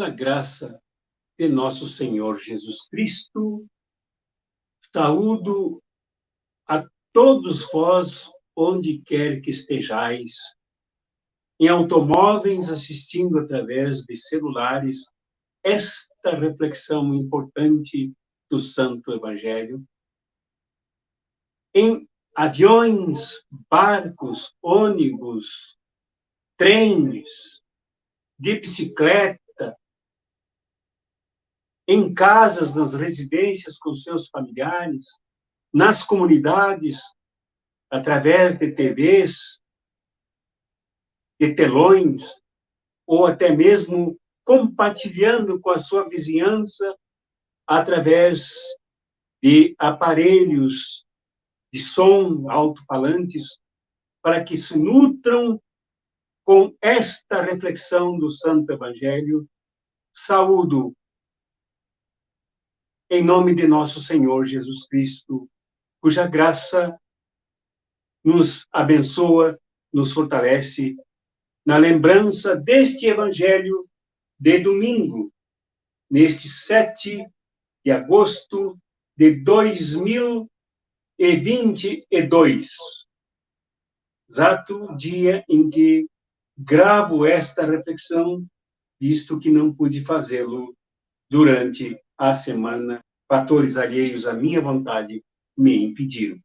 Pela graça de nosso Senhor Jesus Cristo, saúdo a todos vós, onde quer que estejais, em automóveis, assistindo através de celulares, esta reflexão importante do Santo Evangelho, em aviões, barcos, ônibus, trens, de bicicleta, em casas, nas residências com seus familiares, nas comunidades, através de TVs, de telões, ou até mesmo compartilhando com a sua vizinhança através de aparelhos de som, alto-falantes, para que se nutram com esta reflexão do Santo Evangelho. Saúdo em nome de nosso Senhor Jesus Cristo, cuja graça nos abençoa, nos fortalece, na lembrança deste Evangelho de domingo, neste 7 de agosto de 2022, exato dia em que gravo esta reflexão, visto que não pude fazê-lo durante a semana, fatores alheios à minha vontade me impediram.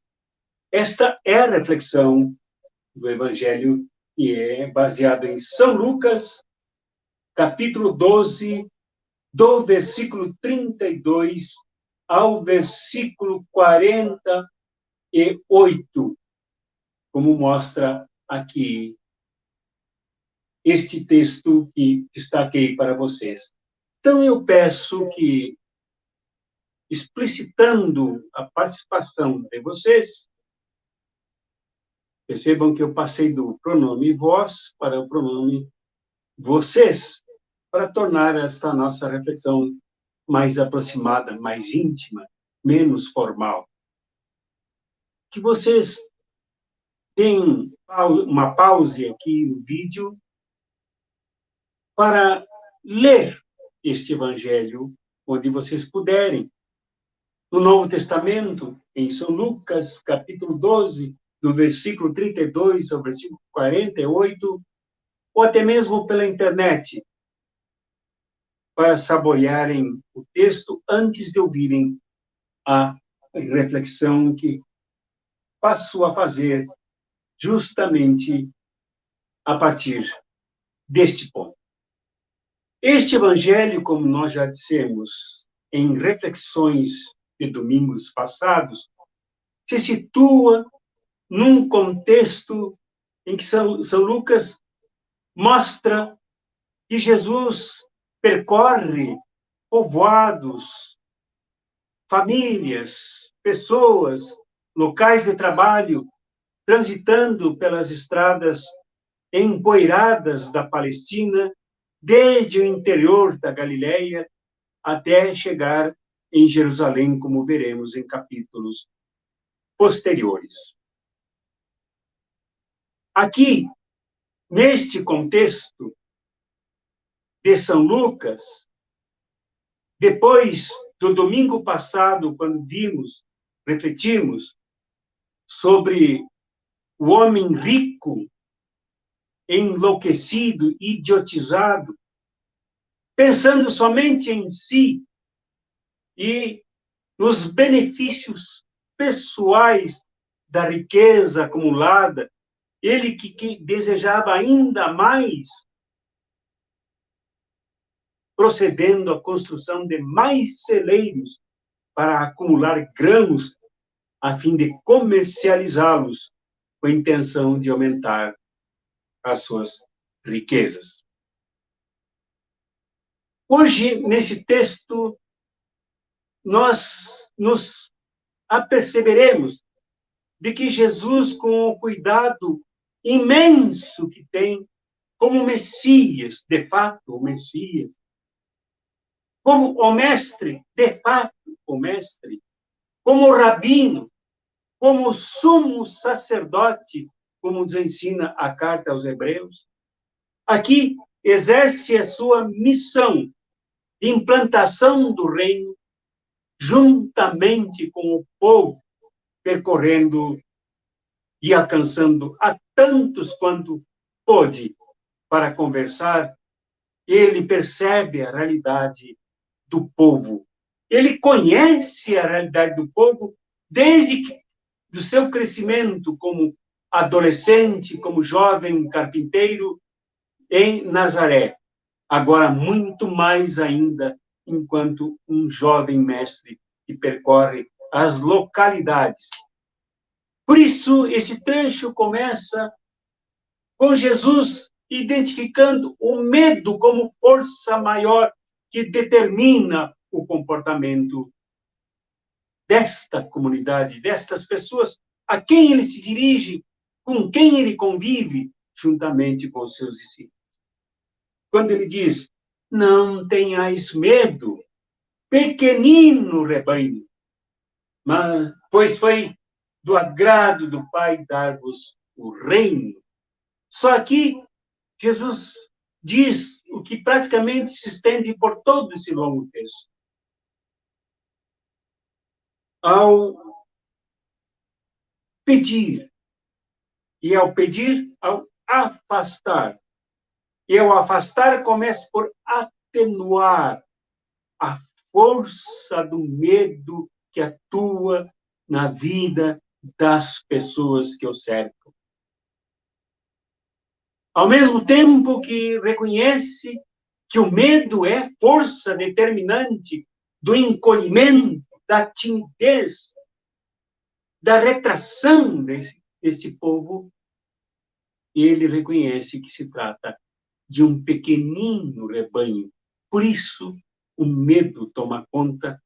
Esta é a reflexão do Evangelho, que é baseada em São Lucas, capítulo 12, do versículo 32 ao versículo 48, como mostra aqui este texto que destaquei para vocês. Então, eu peço que, explicitando a participação de vocês, percebam que eu passei do pronome vós para o pronome vocês, para tornar esta nossa reflexão mais aproximada, mais íntima, menos formal. Que vocês deem uma pause aqui no vídeo para ler este Evangelho onde vocês puderem. No Novo Testamento, em São Lucas, capítulo 12, do versículo 32 ao versículo 48, ou até mesmo pela internet, para saborearem o texto antes de ouvirem a reflexão que passo a fazer justamente a partir deste ponto. Este Evangelho, como nós já dissemos em reflexões de domingos passados, se situa num contexto em que São Lucas mostra que Jesus percorre povoados, famílias, pessoas, locais de trabalho, transitando pelas estradas empoeiradas da Palestina, desde o interior da Galileia até chegar em Jerusalém, como veremos em capítulos posteriores. Aqui, neste contexto de São Lucas, depois do domingo passado, quando refletimos sobre o homem rico, enlouquecido, idiotizado, pensando somente em si e nos benefícios pessoais da riqueza acumulada, ele que desejava ainda mais, procedendo à construção de mais celeiros para acumular grãos, a fim de comercializá-los, com a intenção de aumentar as suas riquezas. Hoje, nesse texto, nós nos aperceberemos de que Jesus, com o cuidado imenso que tem, como Messias, de fato, o Messias, como o mestre, de fato, o mestre, como o rabino, como o sumo sacerdote, como nos ensina a carta aos Hebreus, aqui exerce a sua missão de implantação do reino, juntamente com o povo, percorrendo e alcançando a tantos quanto pôde para conversar, ele percebe a realidade do povo. Ele conhece a realidade do povo desde que, do seu crescimento como adolescente, como jovem carpinteiro em Nazaré. Agora, muito mais ainda, enquanto um jovem mestre que percorre as localidades. Por isso, esse trecho começa com Jesus identificando o medo como força maior que determina o comportamento desta comunidade, destas pessoas a quem ele se dirige, com quem ele convive, juntamente com os seus discípulos. Quando ele diz, não tenhais medo, pequenino rebanho, mas, pois foi do agrado do Pai dar-vos o reino. Só que Jesus diz o que praticamente se estende por todo esse longo texto. Ao pedir, e ao pedir, ao afastar. E ao afastar, começa por atenuar a força do medo que atua na vida das pessoas que o cercam. Ao mesmo tempo que reconhece que o medo é força determinante do encolhimento, da timidez, da retração desse povo, ele reconhece que se trata de um pequenino rebanho. Por isso, o medo toma conta,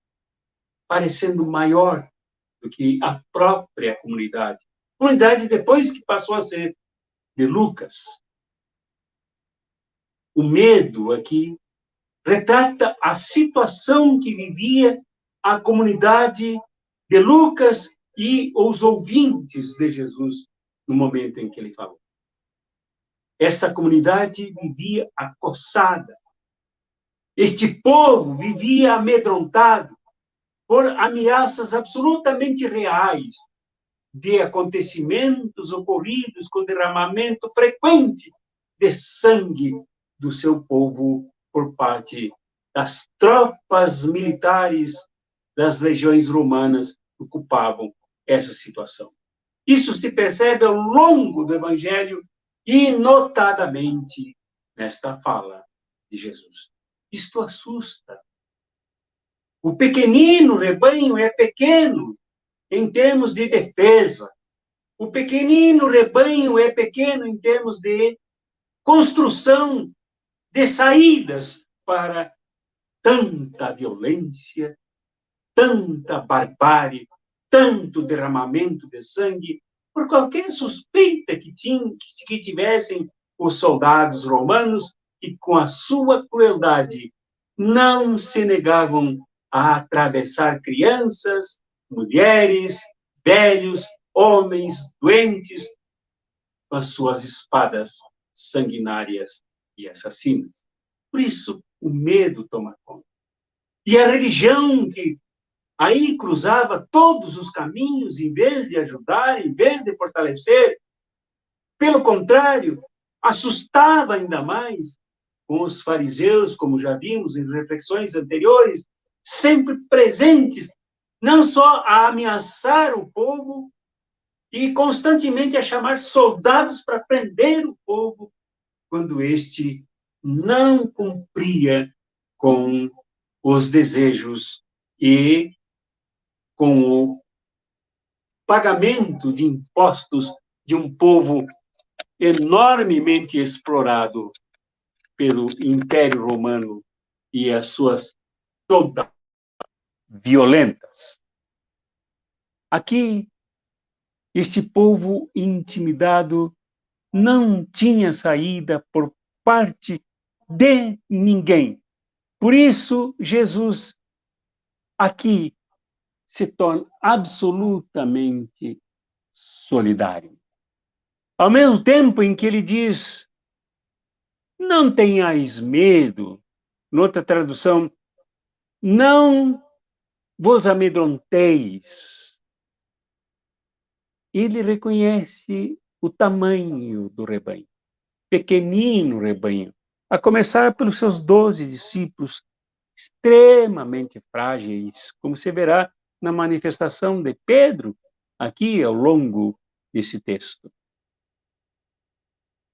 parecendo maior do que a própria comunidade. Comunidade depois que passou a ser de Lucas. O medo aqui retrata a situação que vivia a comunidade de Lucas e os ouvintes de Jesus no momento em que ele falou. Esta comunidade vivia acossada. Este povo vivia amedrontado por ameaças absolutamente reais de acontecimentos ocorridos com derramamento frequente de sangue do seu povo por parte das tropas militares das legiões romanas que ocupavam essa situação. Isso se percebe ao longo do Evangelho e, notadamente, nesta fala de Jesus. Isto assusta. O pequenino rebanho é pequeno em termos de defesa. O pequenino rebanho é pequeno em termos de construção de saídas para tanta violência, tanta barbárie, tanto derramamento de sangue, por qualquer suspeita que tivessem os soldados romanos, que com a sua crueldade não se negavam a atravessar crianças, mulheres, velhos, homens, doentes, com as suas espadas sanguinárias e assassinas. Por isso, o medo toma conta. E a religião que aí cruzava todos os caminhos, em vez de ajudar, em vez de fortalecer, pelo contrário, assustava ainda mais com os fariseus, como já vimos em reflexões anteriores, sempre presentes, não só a ameaçar o povo e constantemente a chamar soldados para prender o povo, quando este não cumpria com os desejos e com o pagamento de impostos de um povo enormemente explorado pelo Império Romano e as suas todas violentas. Aqui, este povo intimidado não tinha saída por parte de ninguém. Por isso, Jesus aqui se torna absolutamente solidário. Ao mesmo tempo em que ele diz, não tenhais medo, noutra tradução, não vos amedronteis. Ele reconhece o tamanho do rebanho, pequenino rebanho, a começar pelos seus 12 discípulos, extremamente frágeis, como se verá na manifestação de Pedro, aqui ao longo desse texto.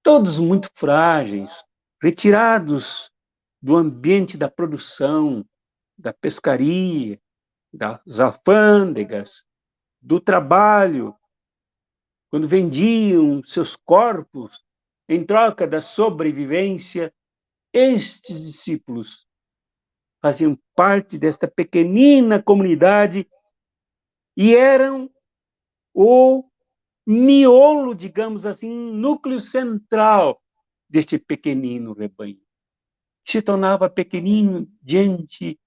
Todos muito frágeis, retirados do ambiente da produção, da pescaria, das alfândegas, do trabalho, quando vendiam seus corpos em troca da sobrevivência, estes discípulos faziam parte desta pequenina comunidade e eram o miolo, digamos assim, núcleo central deste pequenino rebanho. Se tornava pequenino diante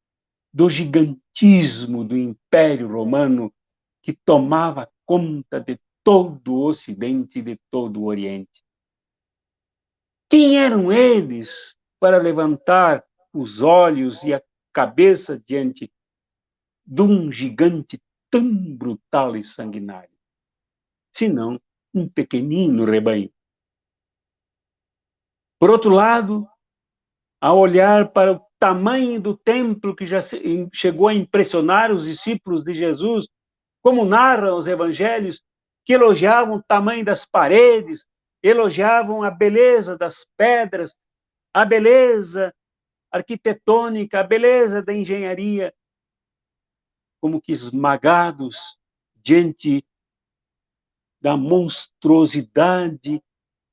do gigantismo do Império Romano que tomava conta de todo o Ocidente e de todo o Oriente. Quem eram eles para levantar os olhos e a cabeça diante de um gigante tão brutal e sanguinário? Senão um pequenino rebanho. Por outro lado, a olhar para o tamanho do templo que já chegou a impressionar os discípulos de Jesus, como narram os evangelhos, que elogiavam o tamanho das paredes, elogiavam a beleza das pedras, a beleza arquitetônica, a beleza da engenharia, como que esmagados diante da monstruosidade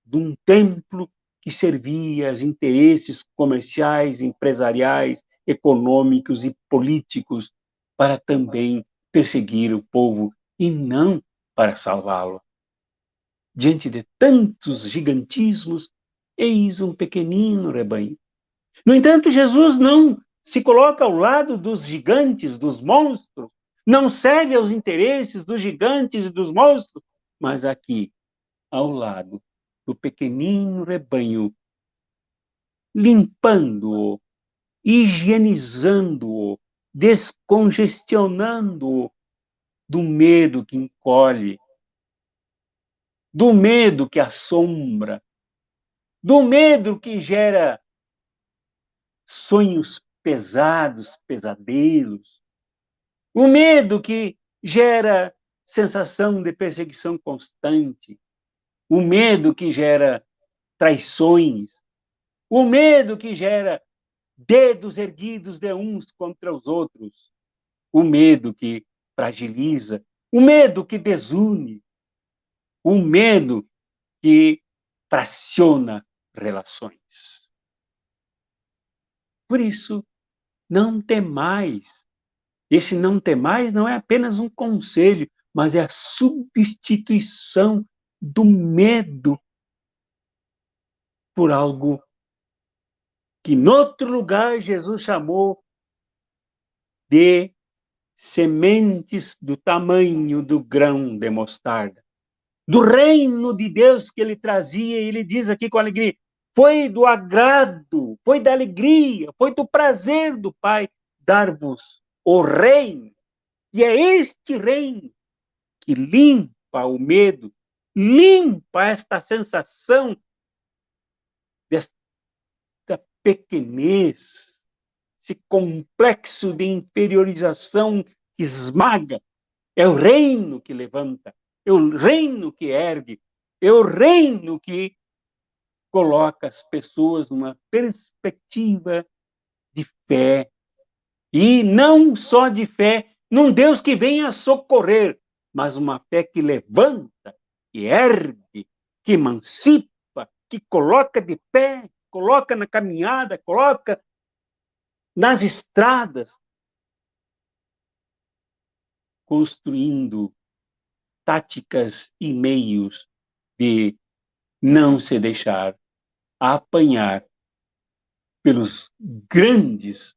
de um templo que servia aos interesses comerciais, empresariais, econômicos e políticos para também perseguir o povo e não para salvá-lo. Diante de tantos gigantismos, eis um pequenino rebanho. No entanto, Jesus não se coloca ao lado dos gigantes, dos monstros, não serve aos interesses dos gigantes e dos monstros, mas aqui, ao lado do pequenino rebanho, limpando-o, higienizando-o, descongestionando-o do medo que encolhe, do medo que assombra, do medo que gera sonhos pesados, pesadelos, o medo que gera sensação de perseguição constante, o medo que gera traições, o medo que gera dedos erguidos de uns contra os outros, o medo que fragiliza, o medo que desune, o medo que fraciona relações. Por isso, não temais. Esse não temais não é apenas um conselho, mas é a substituição do medo por algo que, em outro lugar, Jesus chamou de sementes do tamanho do grão de mostarda. Do reino de Deus que ele trazia, ele diz aqui com alegria, foi do agrado, foi da alegria, foi do prazer do Pai dar-vos o reino. E é este reino que limpa o medo, limpa esta sensação desta pequenez, esse complexo de inferiorização que esmaga. É o reino que levanta, é o reino que ergue, é o reino que coloca as pessoas numa perspectiva de fé. E não só de fé num Deus que venha socorrer, mas uma fé que levanta, que ergue, que emancipa, que coloca de pé, coloca na caminhada, coloca nas estradas, construindo táticas e meios de não se deixar apanhar pelos grandes,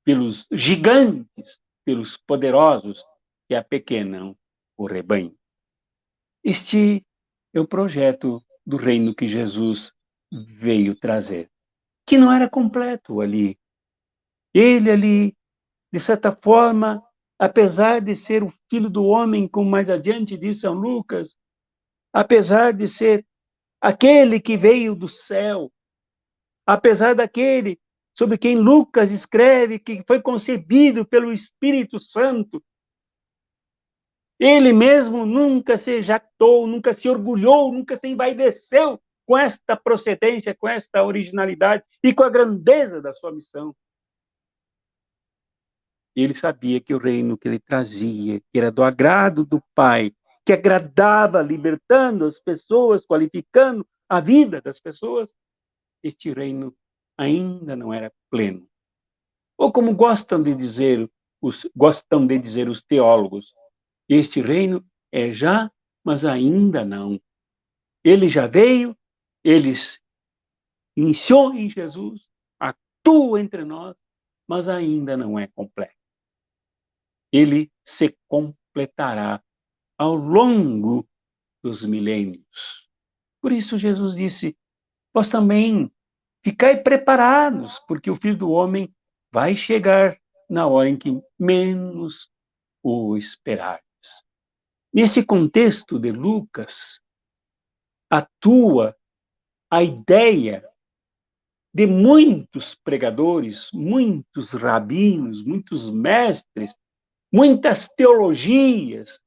pelos gigantes, pelos poderosos que apequenam o rebanho. Este é o projeto do reino que Jesus veio trazer, que não era completo ali. Ele ali de certa forma, apesar de ser o Filho do Homem, como mais adiante diz São Lucas, apesar de ser aquele que veio do céu, apesar daquele sobre quem Lucas escreve que foi concebido pelo Espírito Santo, ele mesmo nunca se jactou, nunca se orgulhou, nunca se envaideceu com esta procedência, com esta originalidade e com a grandeza da sua missão. Ele sabia que o reino que ele trazia, que era do agrado do Pai, que agradava, libertando as pessoas, qualificando a vida das pessoas, este reino ainda não era pleno. Ou como gostam de dizer os teólogos, este reino é já, mas ainda não. Ele já veio, ele iniciou em Jesus, atua entre nós, mas ainda não é completo. Ele se completará ao longo dos milênios. Por isso Jesus disse, vós também ficai preparados, porque o Filho do Homem vai chegar na hora em que menos o esperardes. Nesse contexto de Lucas, atua a ideia de muitos pregadores, muitos rabinos, muitos mestres, muitas teologias,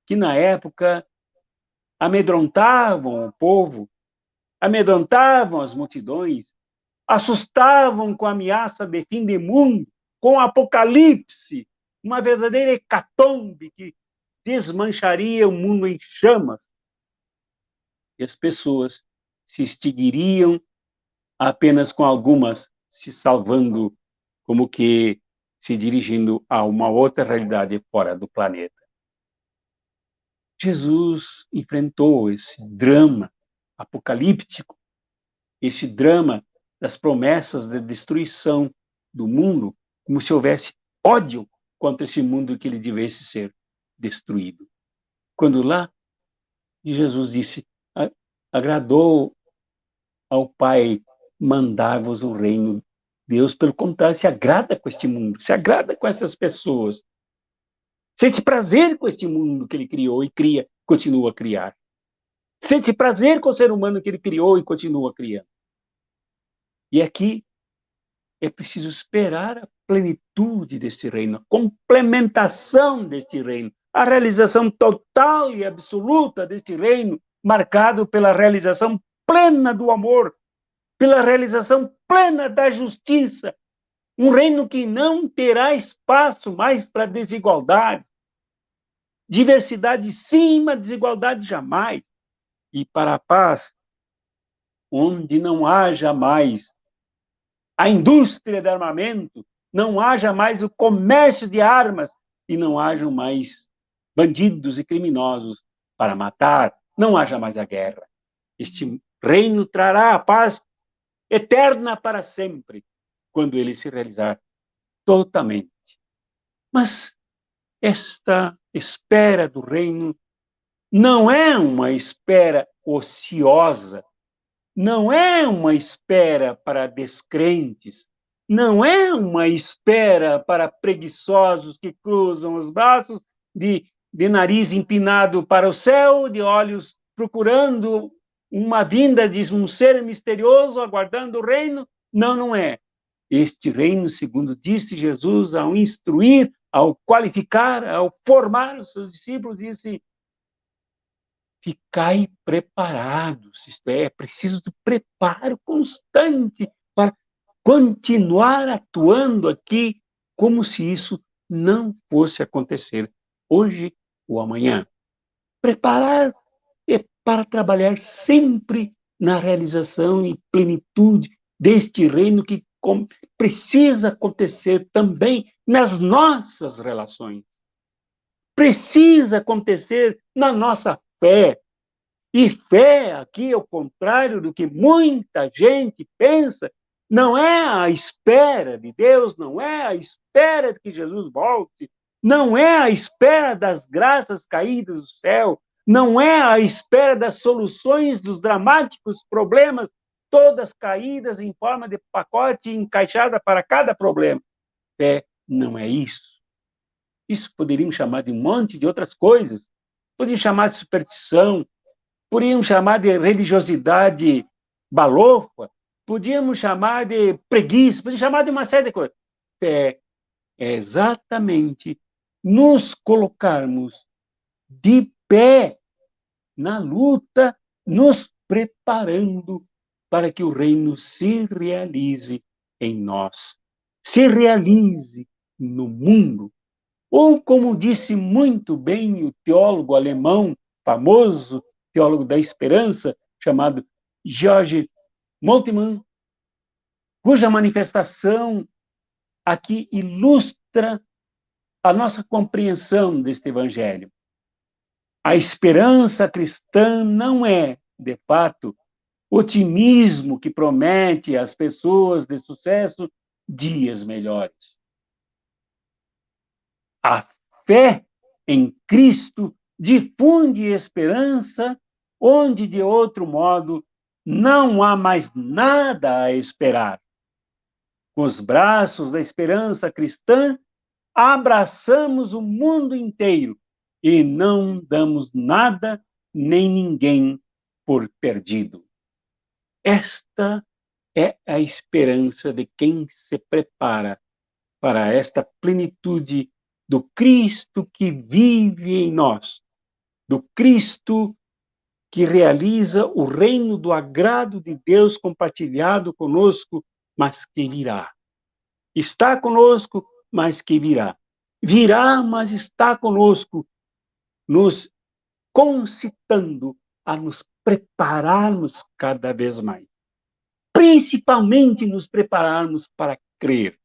que na época amedrontavam o povo, amedrontavam as multidões, assustavam com a ameaça de fim de mundo, com o apocalipse, uma verdadeira hecatombe que desmancharia o mundo em chamas. E as pessoas se extinguiriam apenas com algumas se salvando, como que se dirigindo a uma outra realidade fora do planeta. Jesus enfrentou esse drama apocalíptico, esse drama das promessas de destruição do mundo, como se houvesse ódio contra esse mundo que ele devesse ser destruído. Quando lá Jesus disse, agradou ao Pai mandar-vos o reino. Deus, pelo contrário, se agrada com este mundo, se agrada com essas pessoas. Sente prazer com este mundo que ele criou e cria, continua a criar. Sente prazer com o ser humano que ele criou e continua criando. E aqui é preciso esperar a plenitude deste reino, a complementação deste reino, a realização total e absoluta deste reino, marcado pela realização plena do amor, pela realização plena da justiça, um reino que não terá espaço mais para desigualdade. Diversidade sim, mas desigualdade jamais. E para a paz, onde não haja mais a indústria de armamento, não haja mais o comércio de armas e não hajam mais bandidos e criminosos para matar, não haja mais a guerra. Este reino trará a paz eterna para sempre, quando ele se realizar totalmente. Mas esta espera do reino não é uma espera ociosa, não é uma espera para descrentes, não é uma espera para preguiçosos que cruzam os braços de nariz empinado para o céu, de olhos procurando uma vinda de um ser misterioso, aguardando o reino. Não, não é. Este reino, segundo disse Jesus, ao instruir, ao qualificar, ao formar os seus discípulos, disse, ficai preparados, isto é preciso de preparo constante para continuar atuando aqui como se isso não fosse acontecer hoje ou amanhã. Preparar é para trabalhar sempre na realização e plenitude deste reino que precisa acontecer também nas nossas relações. Precisa acontecer na nossa fé. E fé, aqui, ao contrário do que muita gente pensa, não é a espera de Deus, não é a espera de que Jesus volte, não é a espera das graças caídas do céu, não é a espera das soluções dos dramáticos problemas, todas caídas em forma de pacote encaixada para cada problema. Fé não é isso. Isso poderíamos chamar de um monte de outras coisas. Poderíamos chamar de superstição, poderíamos chamar de religiosidade balofa, podíamos chamar de preguiça, podíamos chamar de uma série de coisas. É exatamente nos colocarmos de pé na luta, nos preparando para que o reino se realize em nós, se realize no mundo. Ou, como disse muito bem o teólogo alemão, famoso teólogo da esperança, chamado George Moltmann, cuja manifestação aqui ilustra a nossa compreensão deste evangelho. A esperança cristã não é, de fato, otimismo que promete às pessoas de sucesso dias melhores. A fé em Cristo difunde esperança onde, de outro modo, não há mais nada a esperar. Com os braços da esperança cristã, abraçamos o mundo inteiro e não damos nada nem ninguém por perdido. Esta é a esperança de quem se prepara para esta plenitude do Cristo que vive em nós, do Cristo que realiza o reino do agrado de Deus compartilhado conosco, mas que virá. Está conosco, mas que virá. Virá, mas está conosco, nos concitando a nos prepararmos cada vez mais. Principalmente nos prepararmos para crer.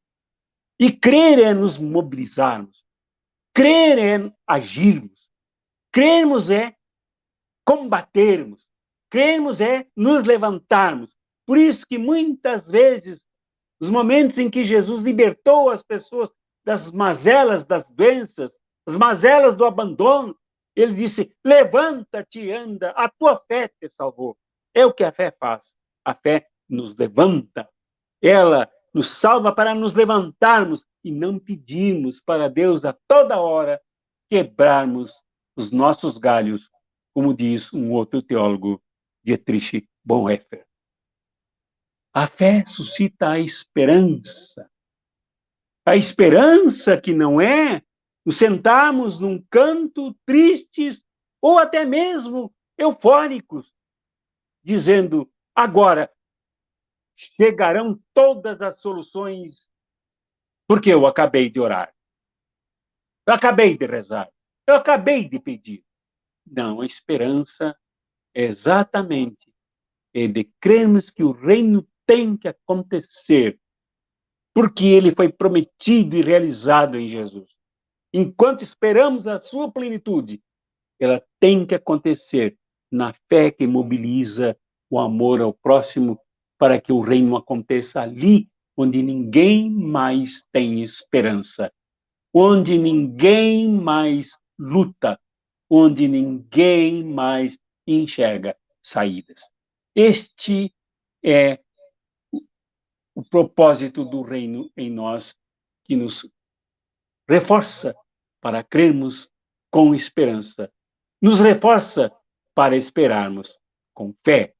E crer é nos mobilizarmos. Crer é agirmos. Crermos é combatermos. Crermos é nos levantarmos. Por isso que muitas vezes, nos momentos em que Jesus libertou as pessoas das mazelas das doenças, as mazelas do abandono, ele disse: levanta-te e anda, a tua fé te salvou. É o que a fé faz. A fé nos levanta. Ela nos salva para nos levantarmos e não pedirmos para Deus a toda hora quebrarmos os nossos galhos, como diz um outro teólogo, Dietrich Bonhoeffer. A fé suscita a esperança. A esperança que não é nos sentarmos num canto tristes ou até mesmo eufóricos, dizendo: agora chegarão todas as soluções, porque eu acabei de orar, eu acabei de rezar, eu acabei de pedir. Não, a esperança é exatamente de crermos que o reino tem que acontecer, porque ele foi prometido e realizado em Jesus. Enquanto esperamos a sua plenitude, ela tem que acontecer na fé que mobiliza o amor ao próximo para que o reino aconteça ali onde ninguém mais tem esperança, onde ninguém mais luta, onde ninguém mais enxerga saídas. Este é o propósito do reino em nós, que nos reforça para crermos com esperança, nos reforça para esperarmos com fé.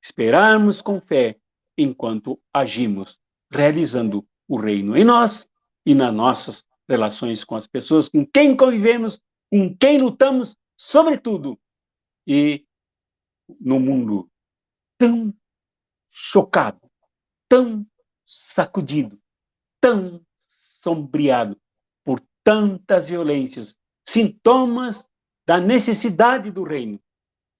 Esperarmos com fé enquanto agimos, realizando o reino em nós e nas nossas relações com as pessoas com quem convivemos, com quem lutamos, sobretudo, e no mundo tão chocado, tão sacudido, tão sombreado por tantas violências, sintomas da necessidade do reino,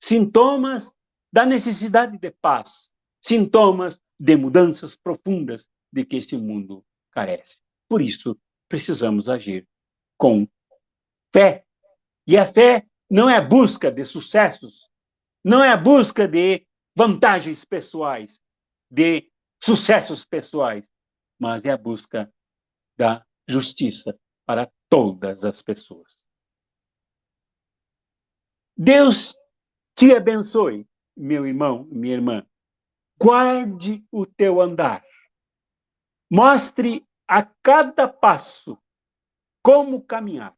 sintomas da necessidade de paz, sintomas de mudanças profundas de que esse mundo carece. Por isso, precisamos agir com fé. E a fé não é a busca de sucessos, não é a busca de vantagens pessoais, de sucessos pessoais, mas é a busca da justiça para todas as pessoas. Deus te abençoe, meu irmão, minha irmã. Guarde o teu andar. Mostre a cada passo como caminhar.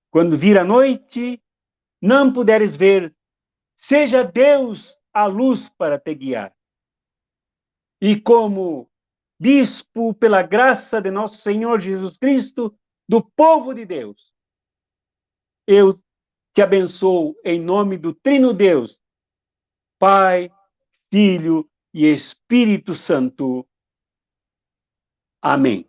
Quando vir a noite, não puderes ver, seja Deus a luz para te guiar. E como bispo, pela graça de nosso Senhor Jesus Cristo, do povo de Deus, eu te abençoo em nome do Trino Deus, Pai, Filho e Espírito Santo. Amém.